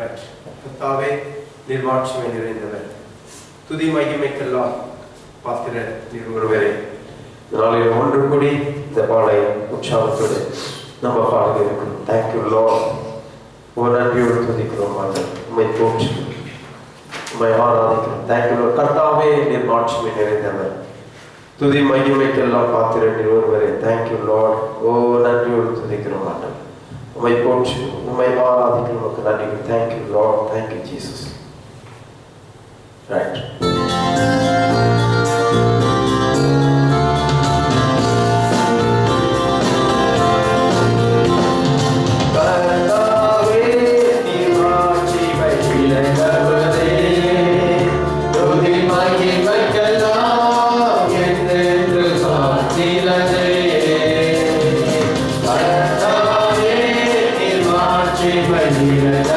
கர்த்தாவே நீர் மாட்சிமை நிறைந்தவர், துதி மகிமைக்கெல்லாம் பாத்திர நீர் ஒருவரே. நாளில் ஒன்று கூடி இந்த பாடலை உற்சாகத்தோடு நம்ம பாட இருக்கிறோம். Thank you Lord. ஒரு நன்றியோடு துதிக்கிறோம் ஆண்டவரே, உம்மை போற்றுகிறோம், உம்மை ஆராதிக்கிறோம். Thank you Lord. கர்த்தாவே நீர் மாட்சிமை நிறைந்தவர், துதி மகிமைக்கெல்லாம் பாத்திர நீர் ஒருவரே. Thank you Lord. ஓ நன்றியோடு துதிக்கிறோம் ஆண்டவரே, உம்மை போற்றுகிறோம், உம்மை ஆராதிக்கிறோம். உமக்கு நன்றி. Thank you Lord. Thank you Jesus. Right. Amen.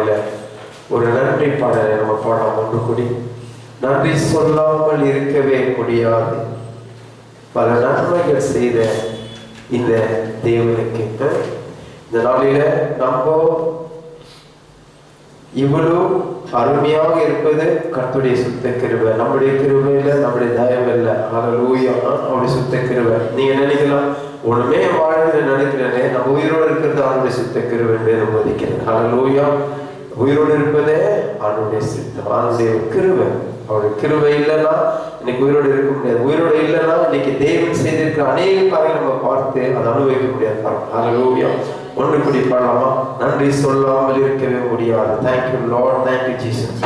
நாளில ஒரு நன்றி பாடலை நம்ம பாடலாம் ஒன்று கூடி. நன்றி சொல்லாமல் இருக்கவே முடியாது பல நன்மைகள் செய்த இந்த தேவனுக்கு இந்த நாளில நம்ம இவ்வளவு அருமையாக இருப்பது கர்த்தருடைய சுத்த கிருபை. நம்முடைய கிருபையில நம்முடைய தயவு இல்லை. ஹல்லேலூயா. அவருடைய சுத்த கிருபை. நீங்க நினைக்கலாம் ஒண்ணுமே வாழ்ந்து நினைக்கிறேனே, நம்ம உயிரோடு இருக்கிறது அவருடைய சுத்த கிருபை அனுமதிக்கிறேன். ஹல்லேலூயா. உயிரோடு இருப்பதே அவருடைய சித்தம், அவருடைய கிருபை. அவருடைய கிருபை இல்லைன்னா இன்னைக்கு உயிரோடு இருக்க முடியாது. உயிரோடு இல்லைன்னா இன்னைக்கு தேவன் செய்திருக்கிற அநேக காரியங்களை நம்ம பார்த்து அதை அனுபவிக்க முடியாது. ஹல்லேலூயா. ஒன்று கூடி பாடலாமா? நன்றி சொல்லாமல் இருக்கவே முடியாது. Thank you Lord, thank you Jesus.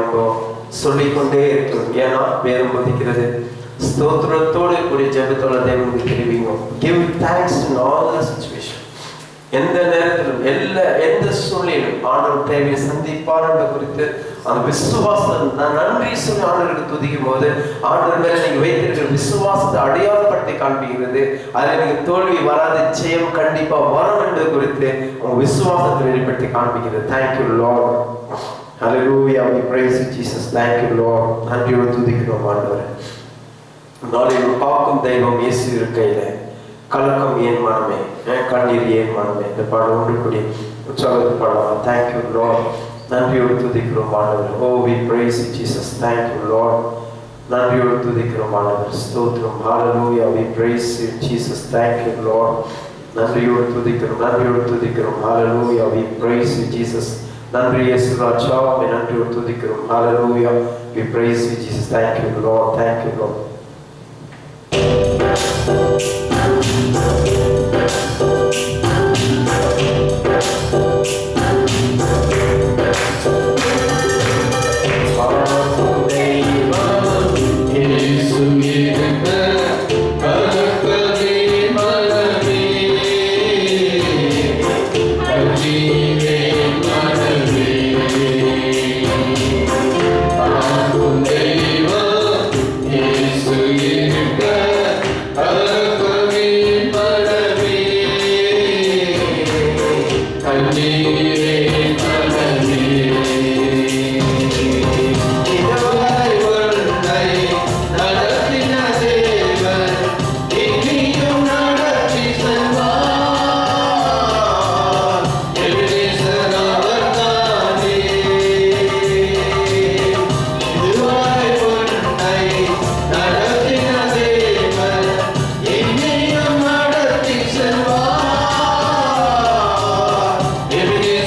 நம்ம சொல்லிக்கொண்டே இருக்கிறோம். ஏன்னா வேதம் போதிக்கிறது, ஸ்தோத்திரத்தோடு கூடிய ஜெபத்தோட தேவனுக்கு தெரிவிங்க. Give thanks in all the situation. எந்த நேரத்திலும் எந்த சூழ்நிலையிலும் ஆண்டவர் தேவையை சந்திப்பார் என்ற குறித்து அந்த விசுவாசம் நன்றி சொல்லி ஆண்டவருக்கு துதிக்கும் போது ஆண்டவர் மேல நீங்க வைத்திருக்கிற விசுவாசத்தை அடையாளப்படுத்தி காண்பிக்கிறது. அதில் நீங்க தோல்வி வராது, ஜெயம் கண்டிப்பா வரும் என்பது குறித்து உங்க விசுவாசத்தை வெளிப்படுத்தி காண்பிக்கிறது. Thank you Lord. Hallelujah. we praise you Jesus. thank you Lord. நன்றியோடு துதிக்கிறோம் ஆண்டவரே. நாளைக்கு காக்கும் தெய்வம் இயேசு இருக்கையில கலக்கம் ஏன் மனமே, கண்ணீர் ஏன் மனமே, இந்த பாடம் ஒன்று கூடி உற்சாகத்து பாடலாம். Thank you Lord. நன்றியோடு துதிக்கிறோம் ஆண்டவர். ஓ we praise you Jesus. thank you Lord. நன்றியோடு துதிக்கிறோம் ஆண்டவர். ஸ்தோத்திரம். ஹalleluya. we praise you Jesus. thank you Lord. நன்றியோடு துதிக்கிறோம், நன்றியோடு துதிக்கிறோம். ஹalleluya. we praise you Jesus. நன்றி இயேசு ராஜா, நன்றியோடு துதிக்கிறோம். ஹalleluya. we praise you Jesus. thank you Lord. thank you Lord. Every day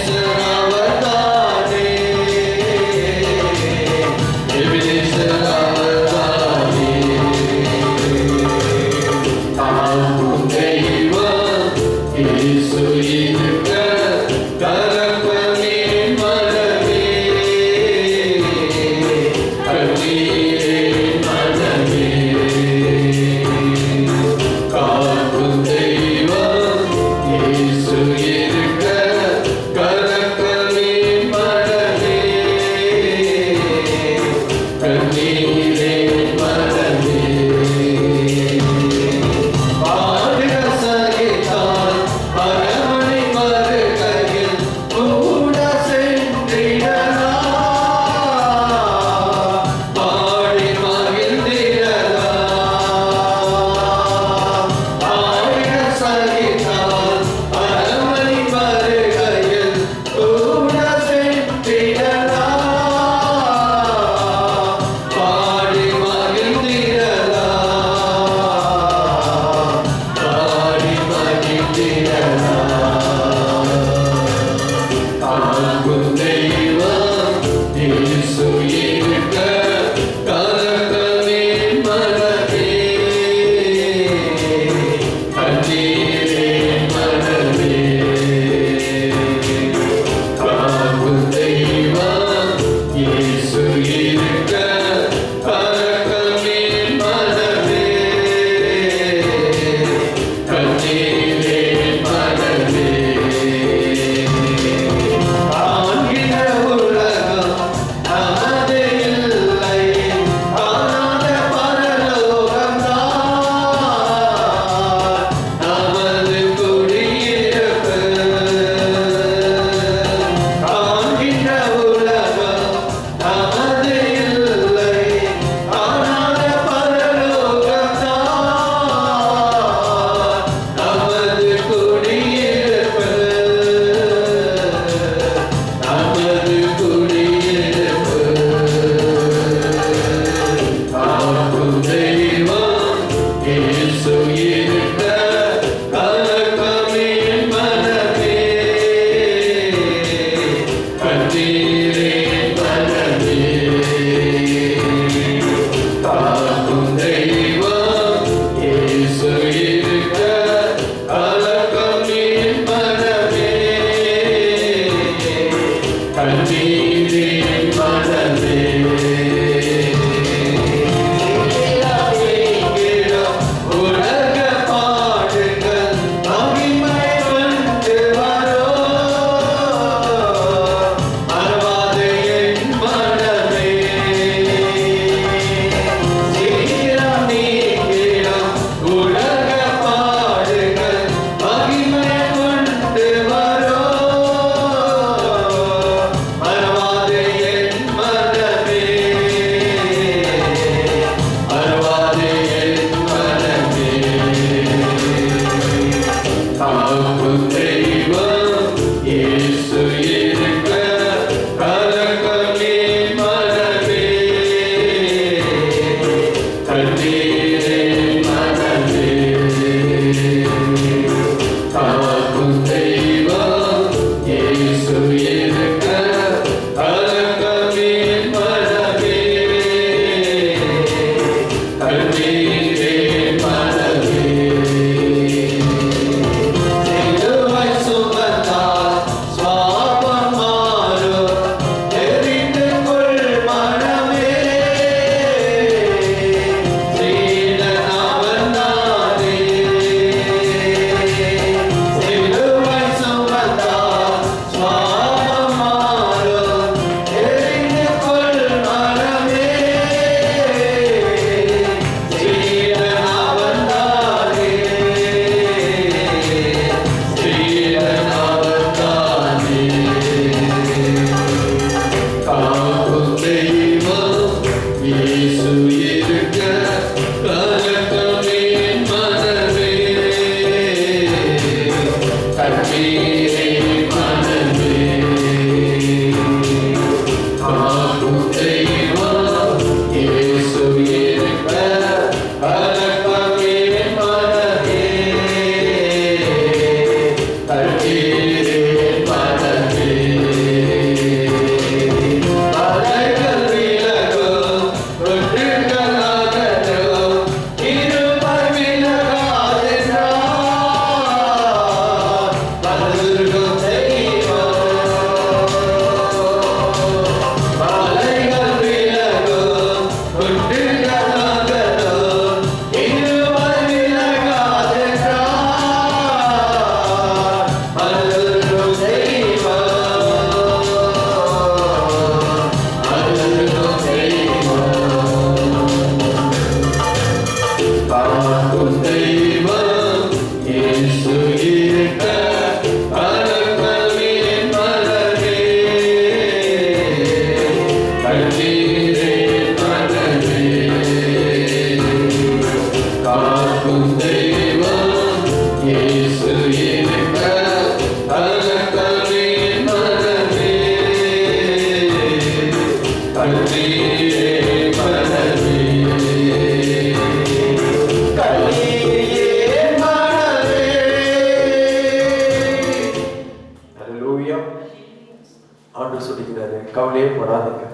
பண்ணாதீங்க.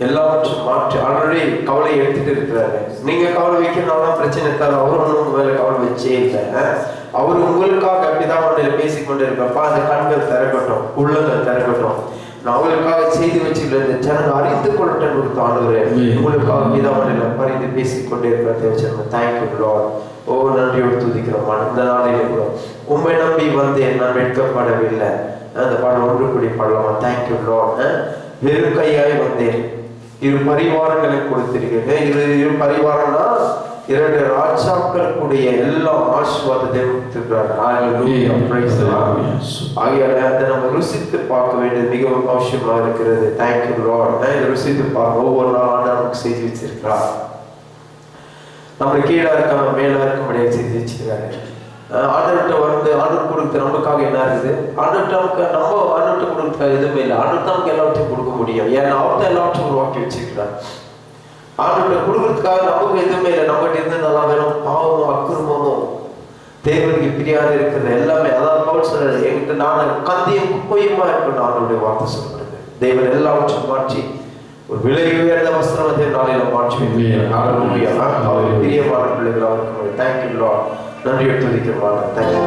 எல்லாவற்றும் மாற்றி ஆல்ரெடி கவலை எடுத்துட்டு இருக்கிறாரு. நீங்க கவலை வைக்கிறனால பிரச்சனை தர, அவர் ஒன்றும் உங்க மேல கவலை வச்சே இல்லை. அவர் உங்களுக்காக அப்படிதான் ஒன்றில் பேசிக்கொண்டு இருக்கப்பா, அந்த கண்கள் திறக்கட்டும், உள்ளங்கள் திறக்கட்டும். நான் அவங்களுக்காக செய்து வச்சுள்ள இந்த ஜனங்கள் அறிந்து கொள்ளட்டும் ஒரு தாண்டவரே, உங்களுக்காக மீதான பறிந்து பேசிக்கொண்டே இருக்கிற தேங்க்யூ லார்ட். ஓ நன்றியோடு துதிக்கிறோம். இந்த நாளிலே கூட உண்மை நம்பி வந்தேன், நான் வெட்கப்படவில்லை. அந்த பாடம் ஒன்று கூடி பாடலாமா? Thank you Lord. வெறும் கையாய் வந்தேன், இரு பரிவாரங்களை கொடுத்திருக்கீங்க. இரு பரிவாரம்னா 2 ராஜாக்களுடைய எல்லா ஆசீர்வாதத்தை கொடுத்திருக்கிறார். ஆகியால அதை நம்ம ருசித்து பார்க்க வேண்டியது மிகவும் அவசியமா இருக்கிறது. Thank you Lord. ருசித்து பார்க்க ஒவ்வொரு நாள் ஆண்டு நமக்கு செய்து வச்சிருக்கிறார். நம்ம கீழே இருக்காம மேல இருக்கும்படியாக செய்து வச்சிருக்காரு. ஆண்டவர்கிட்ட வந்து ஆண்டவர் கொடுத்த நமக்காக என்ன இருக்குது? ஆண்டவர்கிட்ட நம்ம ஆண்டவர்கிட்ட கொடுத்த எதுவுமே இல்லை. ஆண்டவர் நமக்கு எல்லாத்தையும் கொடுக்க முடியும். ஏன்னா அவர் தான் எல்லாத்தையும் உருவாக்கி வச்சிருக்கிறார். ஆண்டவர்கிட்ட கொடுக்கறதுக்காக நமக்கு எதுவுமே இல்லை. நம்மகிட்ட இருந்து நல்லா வேணும் பாவமும் அக்கிரமமும் தேவனுக்கு பிரியாது இருக்கிறது எல்லாமே. அதாவது பவுல் சொல்றாரு, என்கிட்ட நான் கந்தியும் குப்பையுமா இருக்கணும். ஆண்டவருடைய வார்த்தை சொல்றது தேவன் எல்லாவற்றையும் மாற்றி ஒரு விலை உயர்ந்த வஸ்திரத்தை நாளையில மாற்றி அவர் பிரியமான பிள்ளைகள் அவருக்கு தேங்க்யூ லார்ட். நன்றி எடுத்து வைக்கிறோம். தேங்க்யூ.